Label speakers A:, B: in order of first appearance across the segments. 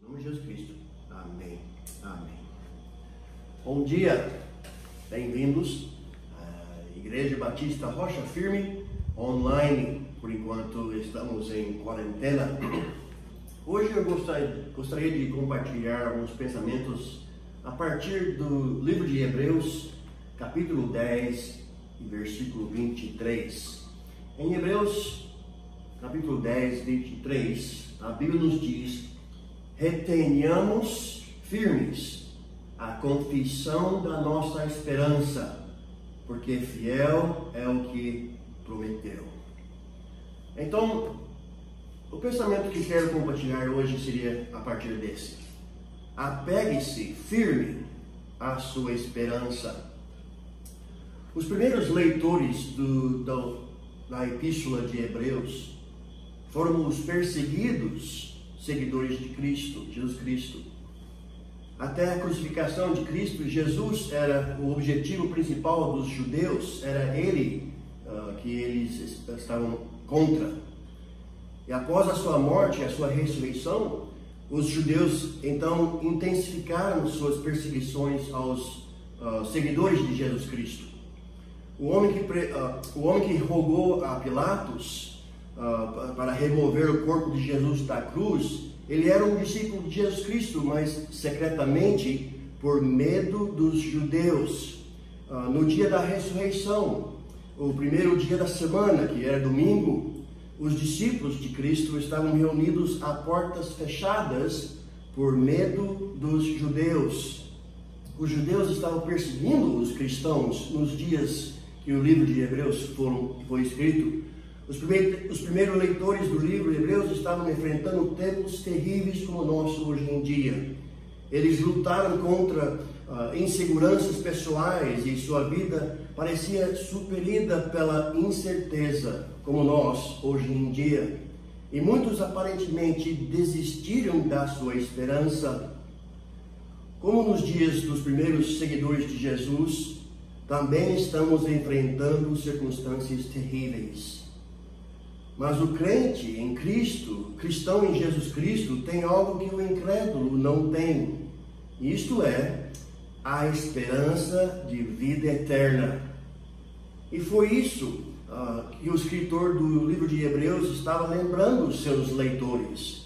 A: Em nome de Jesus Cristo. Amém. Amém. Bom dia. Bem-vindos à Igreja Batista Rocha Firme, online, por enquanto estamos em quarentena. Hoje eu gostaria de compartilhar alguns pensamentos a partir do livro de Hebreus, capítulo 10, versículo 23. Em Hebreus, capítulo 10, 23, a Bíblia nos diz: retenhamos firmes a confissão da nossa esperança, porque fiel é o que prometeu. Então, o pensamento que quero compartilhar hoje seria a partir desse: apegue-se firme à sua esperança. Os primeiros leitores da Epístola de Hebreus foram os perseguidos seguidores de Cristo, Jesus Cristo. Até a crucificação de Cristo, Jesus era o objetivo principal dos judeus, era ele que eles estavam contra. E após a sua morte e a sua ressurreição, os judeus então intensificaram suas perseguições aos seguidores de Jesus Cristo. O homem que rogou a Pilatos para remover o corpo de Jesus da cruz, ele era um discípulo de Jesus Cristo, mas secretamente por medo dos judeus. No dia da ressurreição, o primeiro dia da semana, que era domingo, os discípulos de Cristo estavam reunidos a portas fechadas por medo dos judeus. Os judeus estavam perseguindo os cristãos nos dias que o livro de Hebreus foi escrito. Os primeiros leitores do livro de Hebreus estavam enfrentando tempos terríveis como o nosso hoje em dia. Eles lutaram contra inseguranças pessoais e sua vida parecia superida pela incerteza, como nós hoje em dia. E muitos aparentemente desistiram da sua esperança. Como nos dias dos primeiros seguidores de Jesus, também estamos enfrentando circunstâncias terríveis. Mas o crente em Cristo, cristão em Jesus Cristo, tem algo que o incrédulo não tem. Isto é, a esperança de vida eterna. E foi isso que o escritor do livro de Hebreus estava lembrando os seus leitores.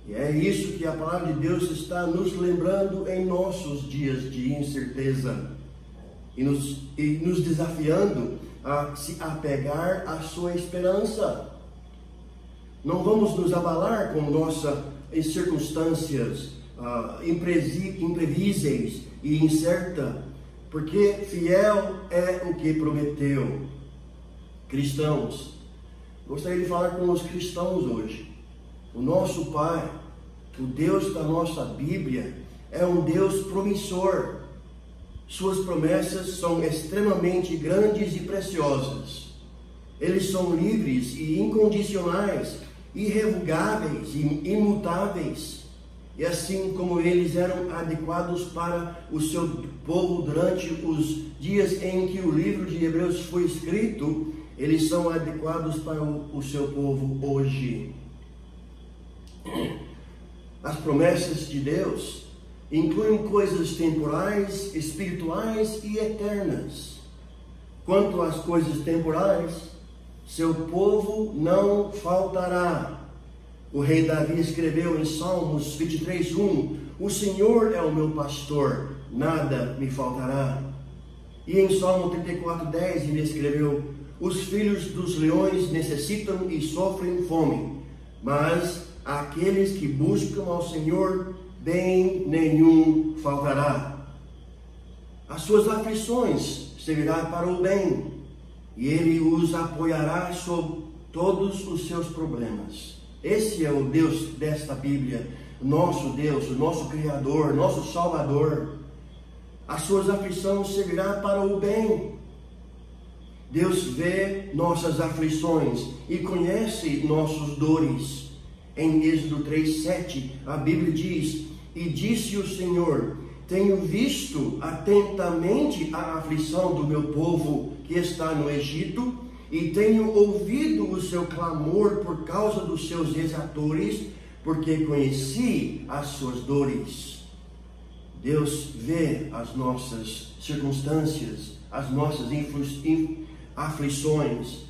A: E é isso que a palavra de Deus está nos lembrando em nossos dias de incerteza. E nos desafiando a se apegar à sua esperança. Não vamos nos abalar com nossas circunstâncias imprevisíveis e incertas, porque fiel é o que prometeu. Cristãos, gostaria de falar com os cristãos hoje. O nosso Pai, o Deus da nossa Bíblia, é um Deus promissor. Suas promessas são extremamente grandes e preciosas. Eles são livres e incondicionais, irrevogáveis e imutáveis. E assim como eles eram adequados para o seu povo durante os dias em que o livro de Hebreus foi escrito, eles são adequados para o seu povo hoje. As promessas de Deus incluem coisas temporais, espirituais e eternas. Quanto às coisas temporais, seu povo não faltará. O rei Davi escreveu em Salmos 23:1: o Senhor é o meu pastor, nada me faltará. E em Salmo 34:10 ele escreveu: os filhos dos leões necessitam e sofrem fome, mas aqueles que buscam ao Senhor, bem nenhum faltará. As suas aflições servirá para o bem, e Ele os apoiará sobre todos os seus problemas. Esse é o Deus desta Bíblia, nosso Deus, o nosso Criador, nosso Salvador. As suas aflições servirá para o bem. Deus vê nossas aflições e conhece nossos dores. Em Êxodo 3:7, a Bíblia diz: e disse o Senhor, tenho visto atentamente a aflição do meu povo que está no Egito, e tenho ouvido o seu clamor por causa dos seus exatores, porque conheci as suas dores. Deus vê as nossas circunstâncias, as nossas aflições.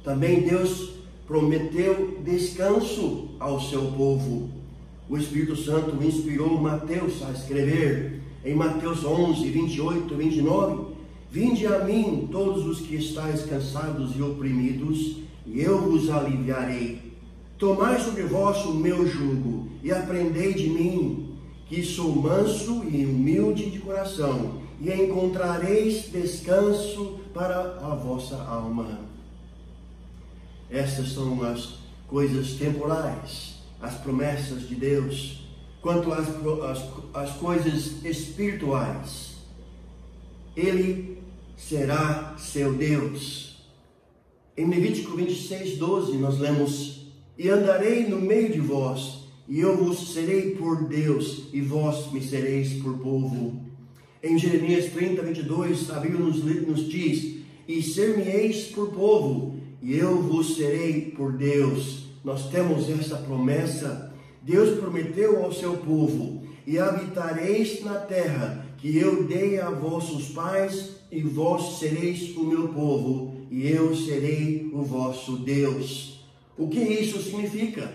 A: Também Deus prometeu descanso ao seu povo. O Espírito Santo inspirou Mateus a escrever em Mateus 11, 28 e 29: Vinde a mim todos os que estáis cansados e oprimidos, e eu vos aliviarei. Tomai sobre vós o meu jugo e aprendei de mim, que sou manso e humilde de coração, e encontrareis descanso para a vossa alma. Estas são as coisas temporais, as promessas de Deus. Quanto às coisas espirituais, Ele será seu Deus. Em Levítico 26, 12, nós lemos: E andarei no meio de vós, e eu vos serei por Deus, e vós me sereis por povo. Em Jeremias 30, 22, a Bíblia nos diz: E ser-me-eis por povo, e eu vos serei por Deus. Nós temos essa promessa. Deus prometeu ao seu povo: E habitareis na terra que eu dei a vossos pais, e vós sereis o meu povo, e eu serei o vosso Deus. O que isso significa?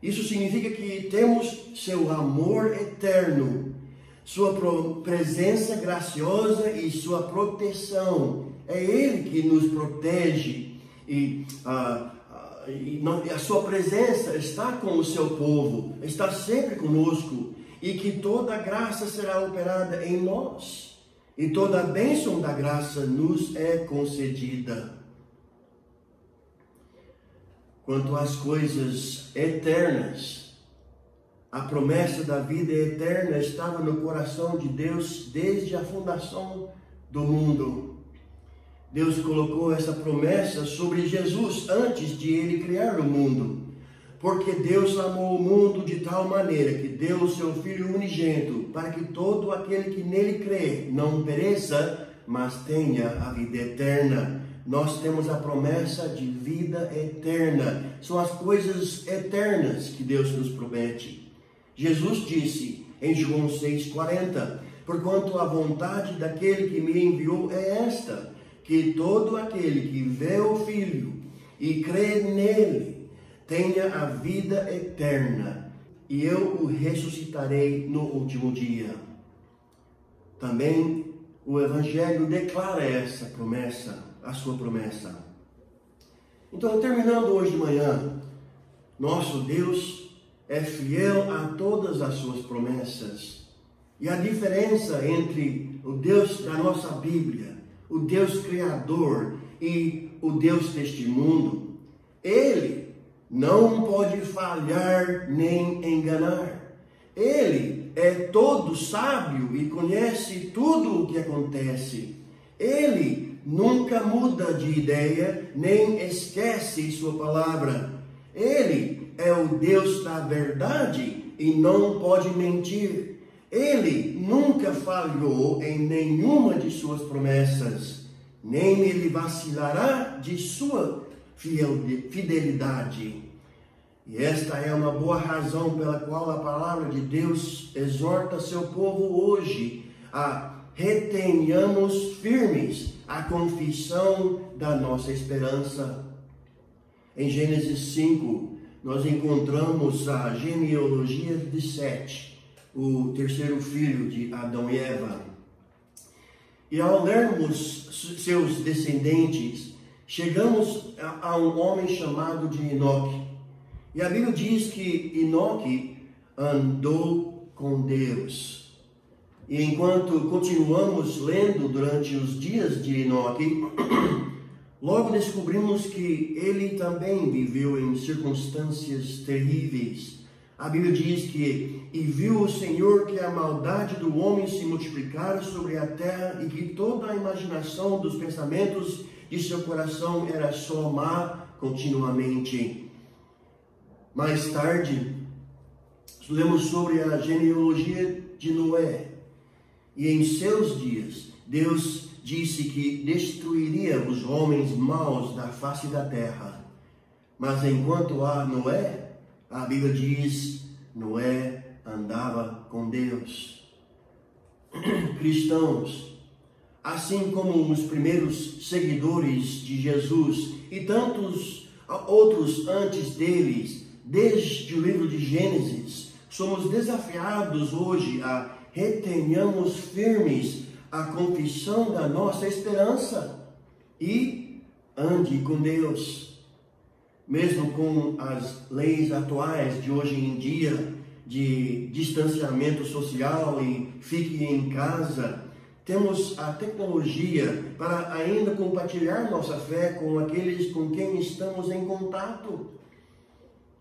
A: Isso significa que temos seu amor eterno, sua presença graciosa e sua proteção. É Ele que nos protege e a sua presença está com o seu povo, está sempre conosco, e que toda a graça será operada em nós, e toda a bênção da graça nos é concedida. Quanto às coisas eternas, a promessa da vida eterna estava no coração de Deus desde a fundação do mundo. Deus colocou essa promessa sobre Jesus antes de Ele criar o mundo. Porque Deus amou o mundo de tal maneira que deu o seu Filho unigênito, para que todo aquele que nele crê não pereça, mas tenha a vida eterna. Nós temos a promessa de vida eterna. São as coisas eternas que Deus nos promete. Jesus disse em João 6,40: Porquanto a vontade daquele que me enviou é esta, que todo aquele que vê o Filho e crê nele tenha a vida eterna, e eu o ressuscitarei no último dia. Também o Evangelho declara essa promessa, a sua promessa. Então, terminando hoje de manhã, nosso Deus é fiel a todas as suas promessas. E a diferença entre o Deus da nossa Bíblia, o Deus Criador e o Deus deste mundo, Ele não pode falhar nem enganar. Ele é todo sábio e conhece tudo o que acontece. Ele nunca muda de ideia, nem esquece sua palavra. Ele é o Deus da verdade e não pode mentir. Ele nunca falhou em nenhuma de suas promessas, nem ele vacilará de sua fidelidade. E esta é uma boa razão pela qual a palavra de Deus exorta seu povo hoje a retenhamos firmes a confissão da nossa esperança. Em Gênesis 5, nós encontramos a genealogia de Sete, o terceiro filho de Adão e Eva. E ao lermos seus descendentes, chegamos a um homem chamado de Enoque. E a Bíblia diz que Enoque andou com Deus. E enquanto continuamos lendo durante os dias de Enoque, logo descobrimos que ele também viveu em circunstâncias terríveis. A Bíblia diz que: E viu o Senhor que a maldade do homem se multiplicara sobre a terra, e que toda a imaginação dos pensamentos de seu coração era só má continuamente. Mais tarde, lemos sobre a genealogia de Noé. E em seus dias, Deus disse que destruiria os homens maus da face da terra. Mas enquanto há Noé, A Bíblia diz: Noé andava com Deus. Cristãos, assim como os primeiros seguidores de Jesus e tantos outros antes deles, desde o livro de Gênesis, somos desafiados hoje a retenhamos firmes a confissão da nossa esperança e ande com Deus. Mesmo com as leis atuais de hoje em dia, de distanciamento social e fique em casa, temos a tecnologia para ainda compartilhar nossa fé com aqueles com quem estamos em contato.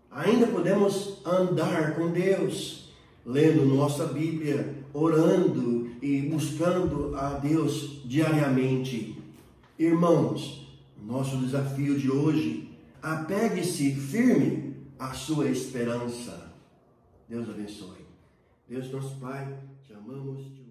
A: Ainda podemos andar com Deus, lendo nossa Bíblia, orando e buscando a Deus diariamente. Irmãos, nosso desafio de hoje: apegue-se firme à sua esperança. Deus abençoe. Deus nosso Pai, te amamos, te